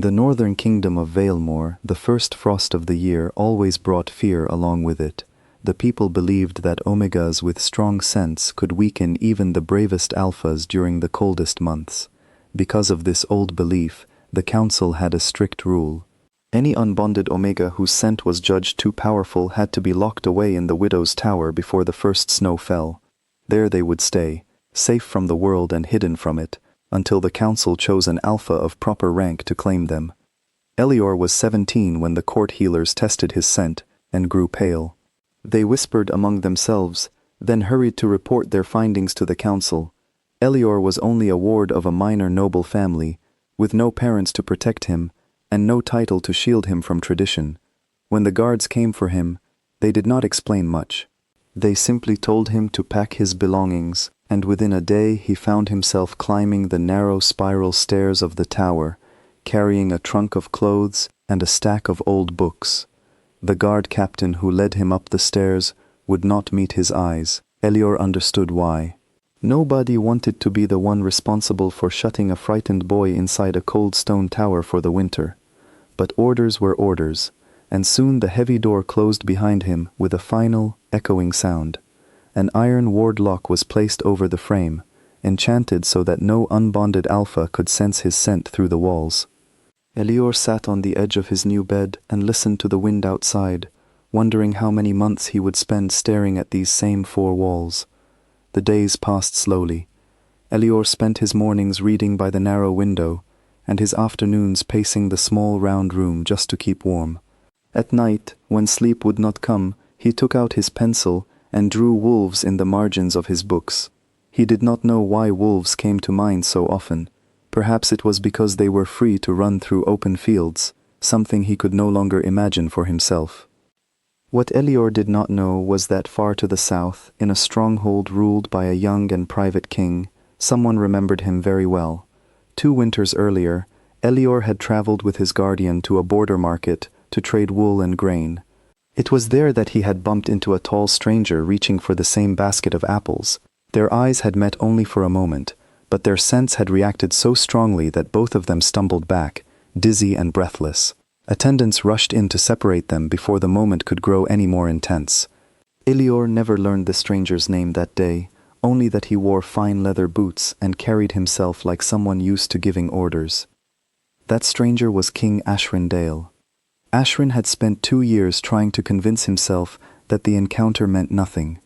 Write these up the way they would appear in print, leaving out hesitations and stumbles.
In the northern kingdom of Valemore, the first frost of the year always brought fear along with it. The people believed that Omegas with strong scents could weaken even the bravest alphas during the coldest months. Because of this old belief, the council had a strict rule. Any unbonded Omega whose scent was judged too powerful had to be locked away in the Widow's Tower before the first snow fell. There they would stay, safe from the world and hidden from it, until the council chose an alpha of proper rank to claim them. Elior was 17 when the court healers tested his scent and grew pale. They whispered among themselves, then hurried to report their findings to the council. Elior was only a ward of a minor noble family, with no parents to protect him, and no title to shield him from tradition. When the guards came for him, they did not explain much. They simply told him to pack his belongings, and within a day he found himself climbing the narrow spiral stairs of the tower, carrying a trunk of clothes and a stack of old books. The guard captain who led him up the stairs would not meet his eyes. Elior understood why. Nobody wanted to be the one responsible for shutting a frightened boy inside a cold stone tower for the winter. But orders were orders, and soon the heavy door closed behind him with a final, echoing sound. An iron ward lock was placed over the frame, enchanted so that no unbonded alpha could sense his scent through the walls. Elior sat on the edge of his new bed and listened to the wind outside, wondering how many months he would spend staring at these same four walls. The days passed slowly. Elior spent his mornings reading by the narrow window, and his afternoons pacing the small round room just to keep warm. At night, when sleep would not come, he took out his pencil and drew wolves in the margins of his books. He did not know why wolves came to mind so often. Perhaps it was because they were free to run through open fields, something he could no longer imagine for himself. What Elior did not know was that far to the south, in a stronghold ruled by a young and private king, someone remembered him very well. 2 winters earlier, Elior had traveled with his guardian to a border market to trade wool and grain. It was there that he had bumped into a tall stranger reaching for the same basket of apples. Their eyes had met only for a moment, but their scents had reacted so strongly that both of them stumbled back, dizzy and breathless. Attendants rushed in to separate them before the moment could grow any more intense. Elior never learned the stranger's name that day, only that he wore fine leather boots and carried himself like someone used to giving orders. That stranger was King Ashrin Dale. Ashrin had spent 2 years trying to convince himself that the encounter meant nothing.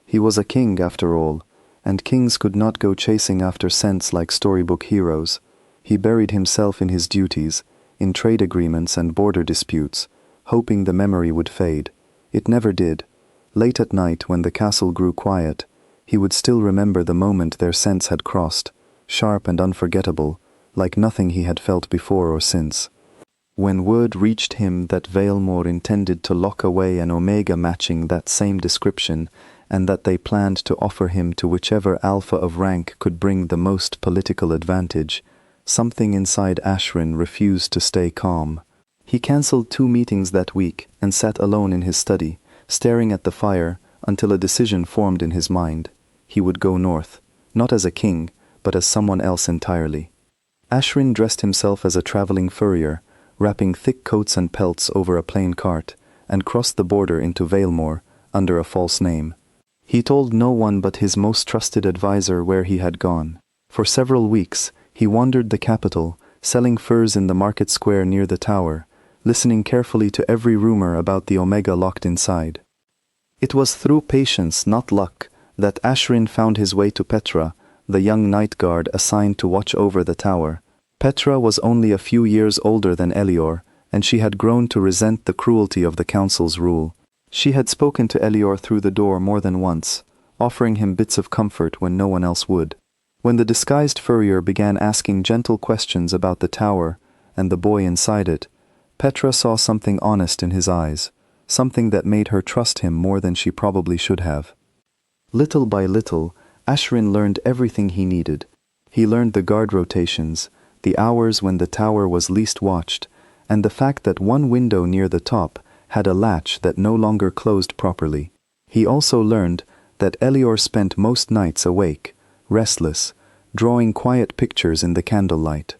He was a king after all, and kings could not go chasing after scents like storybook heroes. He buried himself in his duties, in trade agreements and border disputes, hoping the memory would fade. It never did. Late at night, when the castle grew quiet, he would still remember the moment their scents had crossed, sharp and unforgettable, like nothing he had felt before or since. When word reached him that Valemore intended to lock away an Omega matching that same description, and that they planned to offer him to whichever alpha of rank could bring the most political advantage, something inside Ashrin refused to stay calm. He cancelled 2 meetings that week and sat alone in his study, staring at the fire until a decision formed in his mind. He would go north, not as a king, but as someone else entirely. Ashrin dressed himself as a traveling furrier, wrapping thick coats and pelts over a plain cart, and crossed the border into Valemore under a false name. He told no one but his most trusted advisor where he had gone. For several weeks, he wandered the capital, selling furs in the market square near the tower, listening carefully to every rumor about the Omega locked inside. It was through patience, not luck, that Ashrin found his way to Petra, the young night guard assigned to watch over the tower. Petra was only a few years older than Elior, and she had grown to resent the cruelty of the council's rule. She had spoken to Elior through the door more than once, offering him bits of comfort when no one else would. When the disguised furrier began asking gentle questions about the tower and the boy inside it, Petra saw something honest in his eyes, something that made her trust him more than she probably should have. Little by little, Ashrin learned everything he needed. He learned the guard rotations, the hours when the tower was least watched, and the fact that one window near the top had a latch that no longer closed properly. He also learned that Elior spent most nights awake, restless, drawing quiet pictures in the candlelight.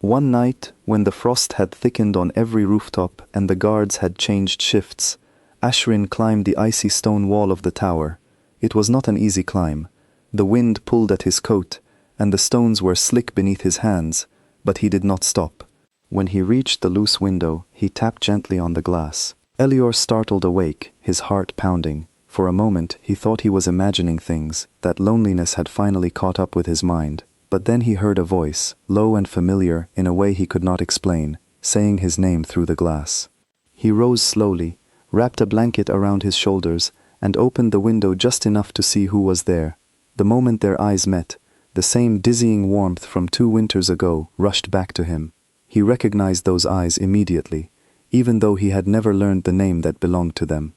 One night, when the frost had thickened on every rooftop and the guards had changed shifts, Ashrin climbed the icy stone wall of the tower. It was not an easy climb. The wind pulled at his coat, and the stones were slick beneath his hands, but he did not stop. When he reached the loose window, he tapped gently on the glass. Elior startled awake, his heart pounding. For a moment, he thought he was imagining things, that loneliness had finally caught up with his mind. But then he heard a voice, low and familiar in a way he could not explain, saying his name through the glass. He rose slowly, wrapped a blanket around his shoulders, and opened the window just enough to see who was there. The moment their eyes met, the same dizzying warmth from 2 winters ago rushed back to him. He recognized those eyes immediately, even though he had never learned the name that belonged to them.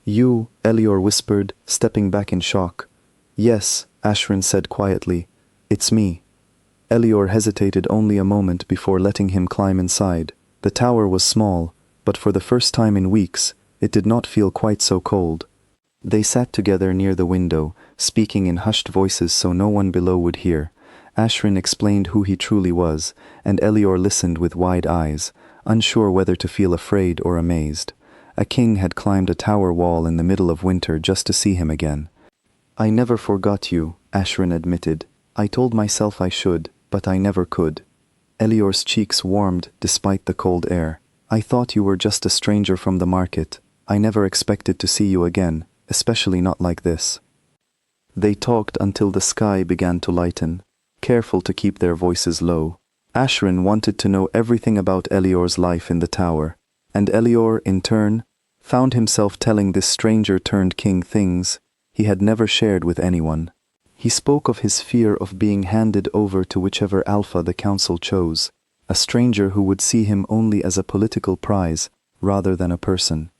"You," Elior whispered, stepping back in shock. "Yes," Ashrin said quietly. "It's me." Elior hesitated only a moment before letting him climb inside. The tower was small, but for the first time in weeks, it did not feel quite so cold. They sat together near the window, speaking in hushed voices so no one below would hear. Ashrin explained who he truly was, and Elior listened with wide eyes, unsure whether to feel afraid or amazed. A king had climbed a tower wall in the middle of winter just to see him again. "I never forgot you," Ashrin admitted. "I told myself I should, but I never could." Elior's cheeks warmed despite the cold air. "I thought you were just a stranger from the market. I never expected to see you again, especially not like this." They talked until the sky began to lighten, careful to keep their voices low. Ashrin wanted to know everything about Elior's life in the tower, and Elior, in turn, found himself telling this stranger-turned-king things he had never shared with anyone. He spoke of his fear of being handed over to whichever alpha the council chose, a stranger who would see him only as a political prize rather than a person.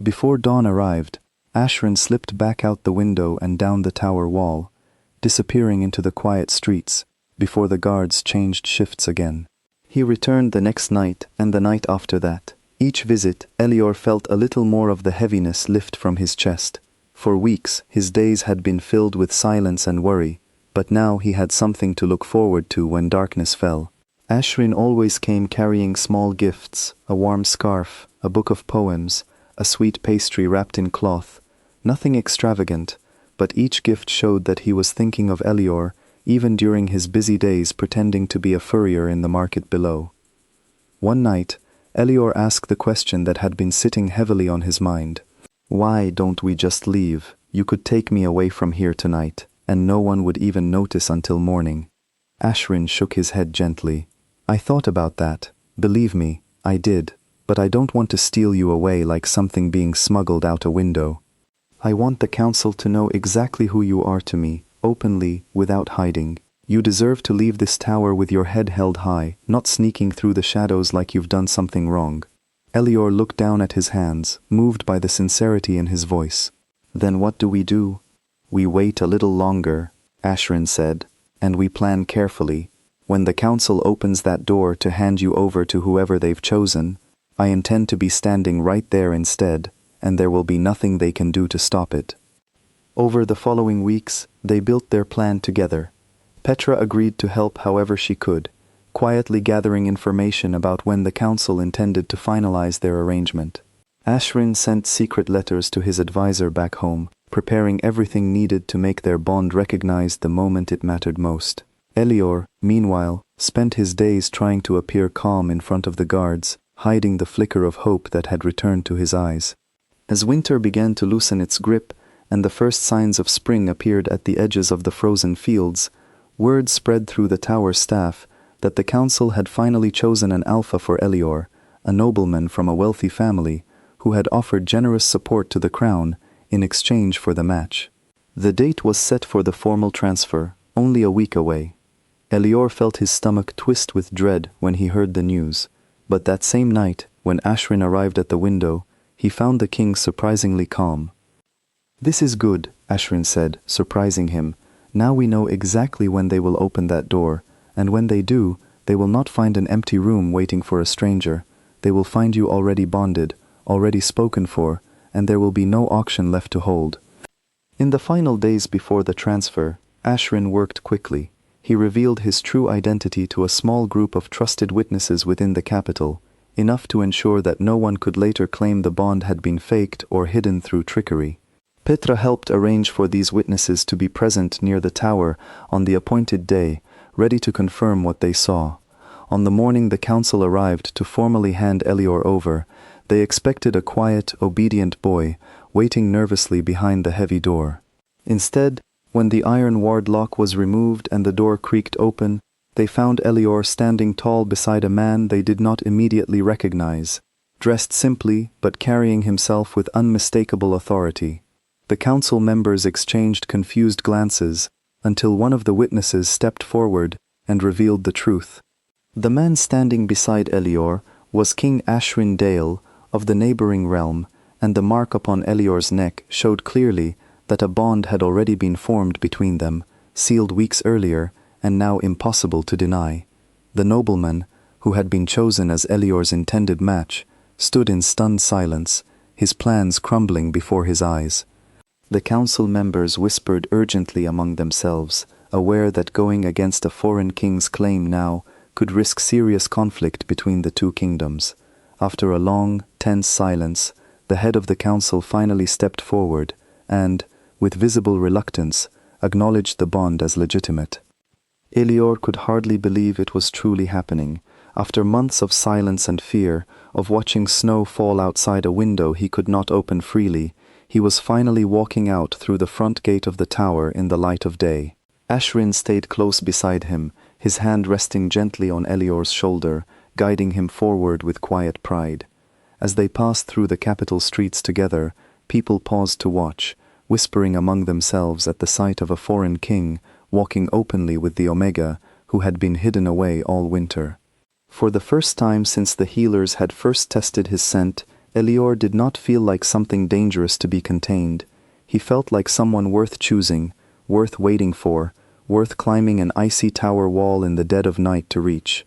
Before dawn arrived, Ashrin slipped back out the window and down the tower wall, disappearing into the quiet streets before the guards changed shifts again. He returned the next night and the night after that. Each visit, Elior felt a little more of the heaviness lift from his chest. For weeks, his days had been filled with silence and worry, but now he had something to look forward to when darkness fell. Ashrin always came carrying small gifts, a warm scarf, a book of poems, a sweet pastry wrapped in cloth. Nothing extravagant, but each gift showed that he was thinking of Elior, even during his busy days pretending to be a furrier in the market below. One night, Elior asked the question that had been sitting heavily on his mind. "Why don't we just leave? You could take me away from here tonight, and no one would even notice until morning." Ashrin shook his head gently. "I thought about that. Believe me, I did. But I don't want to steal you away like something being smuggled out a window. I want the council to know exactly who you are to me, openly, without hiding. You deserve to leave this tower with your head held high, not sneaking through the shadows like you've done something wrong." Elior looked down at his hands, moved by the sincerity in his voice. "Then what do we do?" "We wait a little longer," Ashrin said, "and we plan carefully. When the council opens that door to hand you over to whoever they've chosen, I intend to be standing right there instead, and there will be nothing they can do to stop it." Over the following weeks, they built their plan together. Petra agreed to help however she could, quietly gathering information about when the council intended to finalize their arrangement. Ashrin sent secret letters to his advisor back home, preparing everything needed to make their bond recognized the moment it mattered most. Elior, meanwhile, spent his days trying to appear calm in front of the guards, hiding the flicker of hope that had returned to his eyes. As winter began to loosen its grip, and the first signs of spring appeared at the edges of the frozen fields, word spread through the tower staff that the council had finally chosen an alpha for Elior, a nobleman from a wealthy family, who had offered generous support to the crown in exchange for the match. The date was set for the formal transfer, only a week away. Elior felt his stomach twist with dread when he heard the news, but that same night, when Ashrin arrived at the window, he found the king surprisingly calm. "This is good," Ashrin said, surprising him. "Now we know exactly when they will open that door, and when they do, they will not find an empty room waiting for a stranger. They will find you already bonded, already spoken for, and there will be no auction left to hold." In the final days before the transfer, Ashrin worked quickly. he revealed his true identity to a small group of trusted witnesses within the capital, enough to ensure that no one could later claim the bond had been faked or hidden through trickery. Petra helped arrange for these witnesses to be present near the tower on the appointed day, ready to confirm what they saw. On the morning the council arrived to formally hand Elior over, they expected a quiet, obedient boy, waiting nervously behind the heavy door. Instead, when the iron ward lock was removed and the door creaked open, they found Elior standing tall beside a man they did not immediately recognize, dressed simply but carrying himself with unmistakable authority. The council members exchanged confused glances until one of the witnesses stepped forward and revealed the truth. The man standing beside Elior was King Ashrin Dale of the neighboring realm, and the mark upon Elior's neck showed clearly that a bond had already been formed between them, sealed weeks earlier, and now impossible to deny. The nobleman, who had been chosen as Elior's intended match, stood in stunned silence, his plans crumbling before his eyes. The council members whispered urgently among themselves, aware that going against a foreign king's claim now could risk serious conflict between the two kingdoms. After a long, tense silence, the head of the council finally stepped forward and, with visible reluctance, acknowledged the bond as legitimate. Elior could hardly believe it was truly happening. After months of silence and fear, of watching snow fall outside a window he could not open freely, he was finally walking out through the front gate of the tower in the light of day. Ashrin stayed close beside him, his hand resting gently on Elior's shoulder, guiding him forward with quiet pride. As they passed through the capital streets together, people paused to watch, whispering among themselves at the sight of a foreign king walking openly with the Omega, who had been hidden away all winter. For the first time since the healers had first tested his scent, Elior did not feel like something dangerous to be contained. He felt like someone worth choosing, worth waiting for, worth climbing an icy tower wall in the dead of night to reach.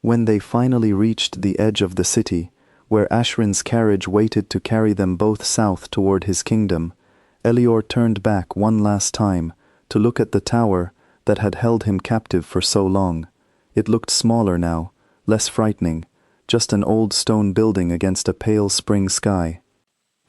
When they finally reached the edge of the city, where Ashrin's carriage waited to carry them both south toward his kingdom, Elior turned back one last time to look at the tower that had held him captive for so long. It looked smaller now, less frightening, just an old stone building against a pale spring sky.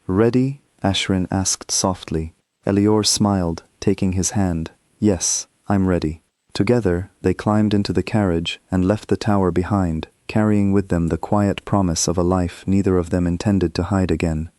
"Ready?" Ashrin asked softly. Elior smiled, taking his hand. "Yes, I'm ready." Together, they climbed into the carriage and left the tower behind, carrying with them the quiet promise of a life neither of them intended to hide again.